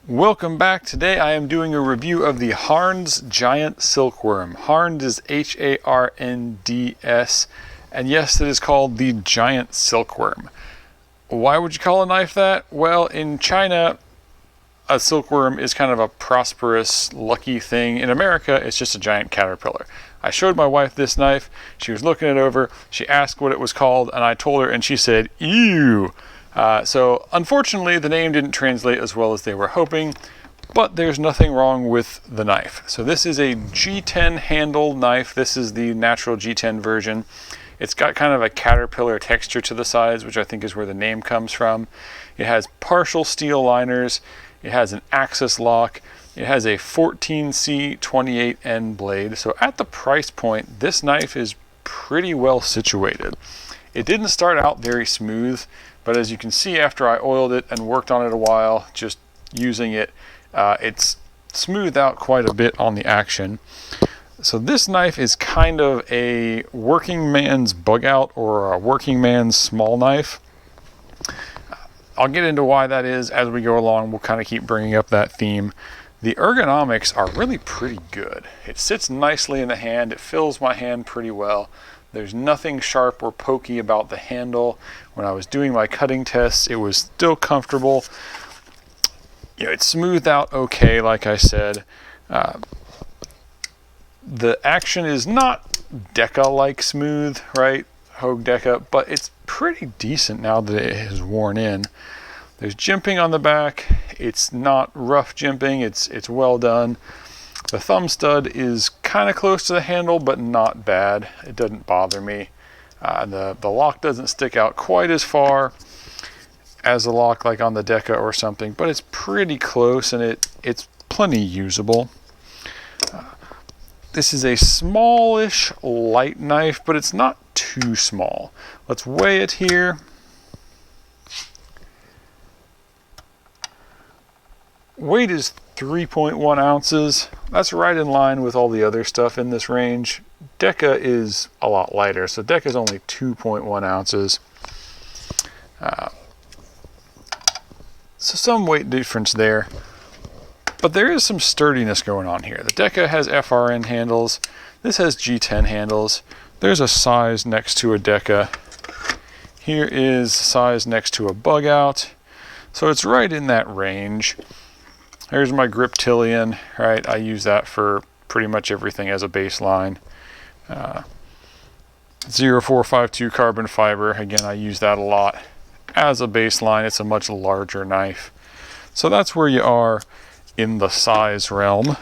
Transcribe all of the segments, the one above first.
Welcome back. Today I am doing a review of the Harnds Giant Silkworm. Harnds is Harnds, and yes, it is called the Giant Silkworm. Why would you call a knife that? Well, in China, a silkworm is kind of a prosperous, lucky thing. In America, it's just a giant caterpillar. I showed my wife this knife. She was looking it over. She asked what it was called, and I told her, and she said, "Ew." So unfortunately, the name didn't translate as well as they were hoping, but there's nothing wrong with the knife. So this is a G10 handle knife. This is the natural G10 version. It's got kind of a caterpillar texture to the sides, which I think is where the name comes from. It has partial steel liners. It has an axis lock. It has a 14C28N blade. So at the price point, this knife is pretty well situated. It didn't start out very smooth, but as you can see, after I oiled it and worked on it a while, just using it, it's smoothed out quite a bit on the action. So this knife is kind of a working man's bug out or a working man's small knife. I'll get into why that is as we go along. We'll kind of keep bringing up that theme. The ergonomics are really pretty good. It sits nicely in the hand. It fills my hand pretty well. There's nothing sharp or pokey about the handle. When I was doing my cutting tests, it was still comfortable. You know, it's smoothed out okay, like I said. The action is not Deca-like smooth, right? Hogue Deca, but it's pretty decent now that it has worn in. There's jimping on the back. It's not rough jimping. It's well done. The thumb stud is kind of close to the handle, but not bad. It doesn't bother me. The lock doesn't stick out quite as far as a lock like on the Deca or something, but it's pretty close, and it's plenty usable. This is a smallish light knife, but it's not too small. Let's weigh it here. Weight is 3.1 ounces. That's right in line with all the other stuff in this range. Deca is a lot lighter, so Deca is only 2.1 ounces. So some weight difference there. But there is some sturdiness going on here. The Deca has FRN handles. This has G10 handles. There's a size next to a Deca. Here is size next to a bug out. So it's right in that range. Here's my grip Tillion, right? I use that for pretty much everything as a baseline. 0452 carbon fiber, again, I use that a lot as a baseline. It's a much larger knife. So that's where you are in the size realm.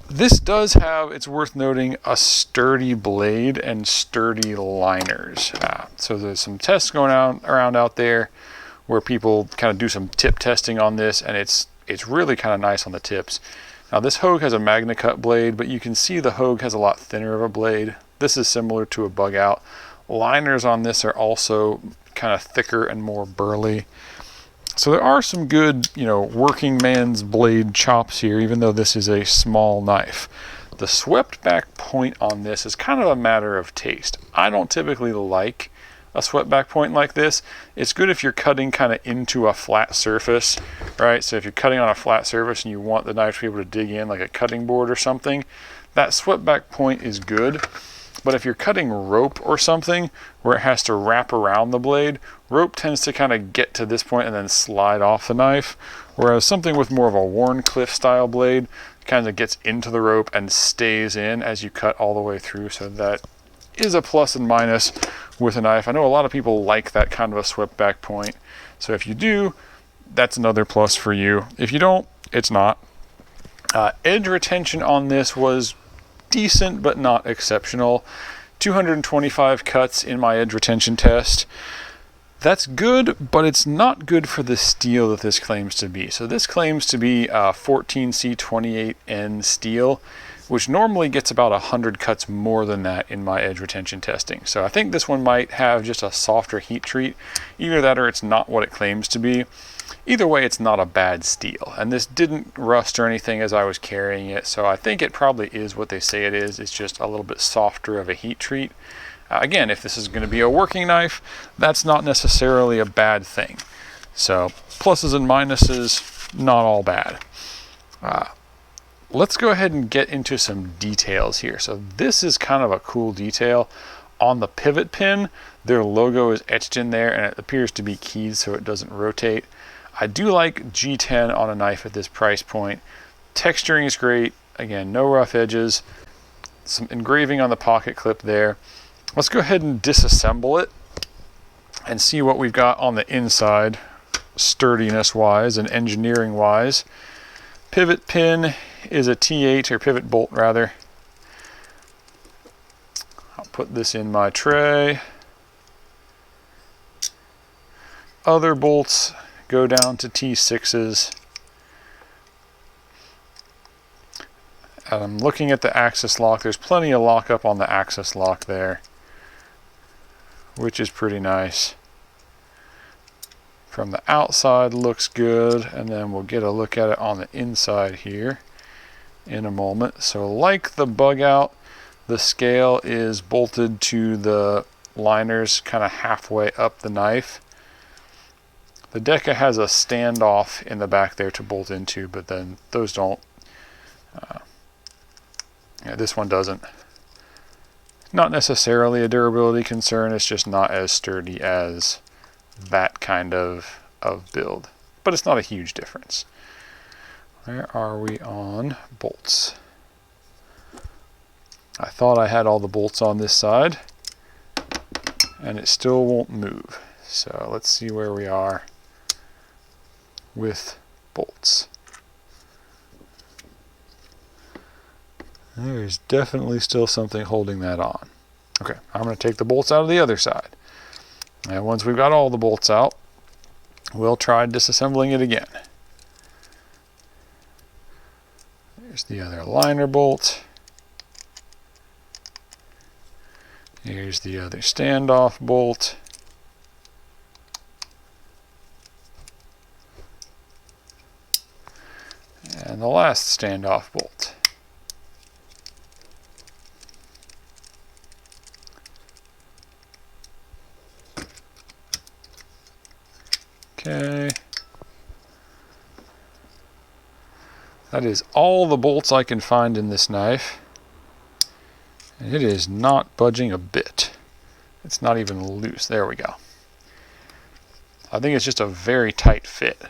This does have, it's worth noting, a sturdy blade and sturdy liners. So there's some tests going around out there where people kind of do some tip testing on this, and it's really kind of nice on the tips. Now this Hogue has a MagnaCut blade, but you can see the Hogue has a lot thinner of a blade. This is similar to a bug out. Liners on this are also kind of thicker and more burly. So there are some good, working man's blade chops here, even though this is a small knife. The swept back point on this is kind of a matter of taste. I don't typically like a swept back point like this. It's good if you're cutting kind of into a flat surface, right? So if you're cutting on a flat surface and you want the knife to be able to dig in like a cutting board or something, that swept back point is good. But if you're cutting rope or something where it has to wrap around the blade, rope tends to kind of get to this point and then slide off the knife. Whereas something with more of a Warncliffe style blade kind of gets into the rope and stays in as you cut all the way through. So that is a plus and minus with a knife. I know a lot of people like that kind of a swept back point. So if you do, that's another plus for you. If you don't, it's not. Edge retention on this was decent, but not exceptional. 225 cuts in my edge retention test. That's good, but it's not good for the steel that this claims to be. So this claims to be 14C28N steel, which normally gets about 100 cuts more than that in my edge retention testing. So I think this one might have just a softer heat treat. Either that or it's not what it claims to be. Either way, it's not a bad steel. And this didn't rust or anything as I was carrying it, so I think it probably is what they say it is. It's just a little bit softer of a heat treat. Again, if this is going to be a working knife, that's not necessarily a bad thing. So pluses and minuses, not all bad. Let's go ahead and get into some details here. So this is kind of a cool detail. On the pivot pin, their logo is etched in there and it appears to be keyed so it doesn't rotate. I do like G10 on a knife at this price point. Texturing is great. Again, no rough edges. Some engraving on the pocket clip there. Let's go ahead and disassemble it and see what we've got on the inside, sturdiness wise and engineering wise. Pivot pin is a T8, or pivot bolt rather. I'll put this in my tray. Other bolts go down to T6s. I'm looking at the axis lock. There's plenty of lockup on the axis lock there, which is pretty nice. From the outside looks good, and then we'll get a look at it on the inside here in a moment. So like the bug out, the scale is bolted to the liners kind of halfway up the knife. The Deca has a standoff in the back there to bolt into, but then those don't. Yeah, this one doesn't. Not necessarily a durability concern, it's just not as sturdy as that kind of build. But it's not a huge difference. Where are we on bolts? I thought I had all the bolts on this side, and it still won't move. So let's see where we are with bolts. There's definitely still something holding that on. Okay, I'm going to take the bolts out of the other side. And once we've got all the bolts out, we'll try disassembling it again. There's the other liner bolt. Here's the other standoff bolt. And the last standoff bolt. Okay. That is all the bolts I can find in this knife. And it is not budging a bit. It's not even loose. There we go. I think it's just a very tight fit,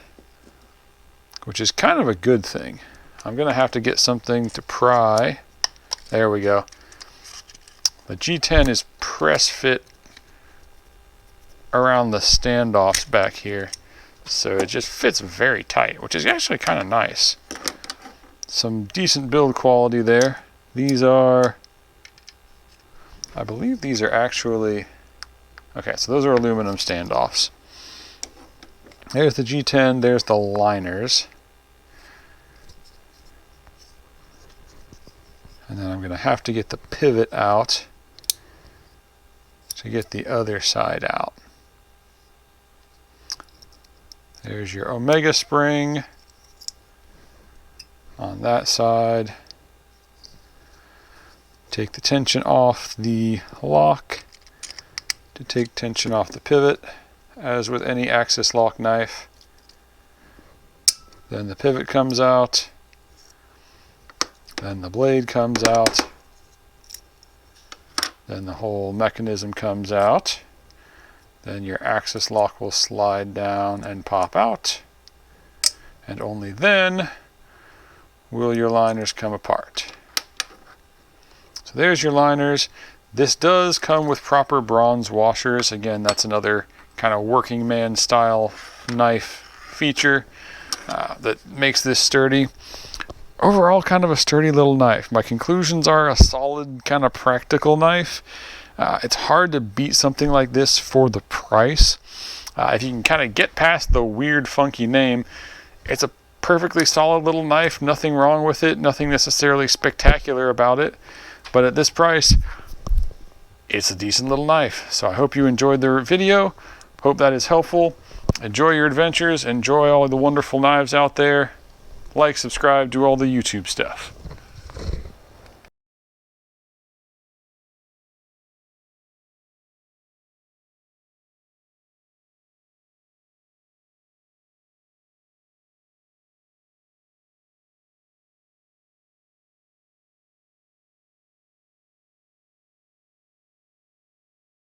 which is kind of a good thing. I'm going to have to get something to pry. There we go. The G10 is press fit around the standoffs back here. So it just fits very tight, which is actually kind of nice. Some decent build quality there. These are, I believe these are actually, okay, so those are aluminum standoffs. There's the G10, there's the liners. And then I'm going to have to get the pivot out to get the other side out. There's your Omega spring on that side. Take the tension off the lock to take tension off the pivot, as with any axis lock knife. Then the pivot comes out. Then the blade comes out. Then the whole mechanism comes out. Then your axis lock will slide down and pop out. And only then will your liners come apart. So there's your liners. This does come with proper bronze washers. Again, that's another kind of working man style knife feature that makes this sturdy. Overall, kind of a sturdy little knife. My conclusions are a solid, kind of practical knife. It's hard to beat something like this for the price. If you can kind of get past the weird, funky name, it's a perfectly solid little knife. Nothing wrong with it. Nothing necessarily spectacular about it. But at this price, it's a decent little knife. So I hope you enjoyed the video. Hope that is helpful. Enjoy your adventures. Enjoy all the wonderful knives out there. Like, subscribe, do all the YouTube stuff.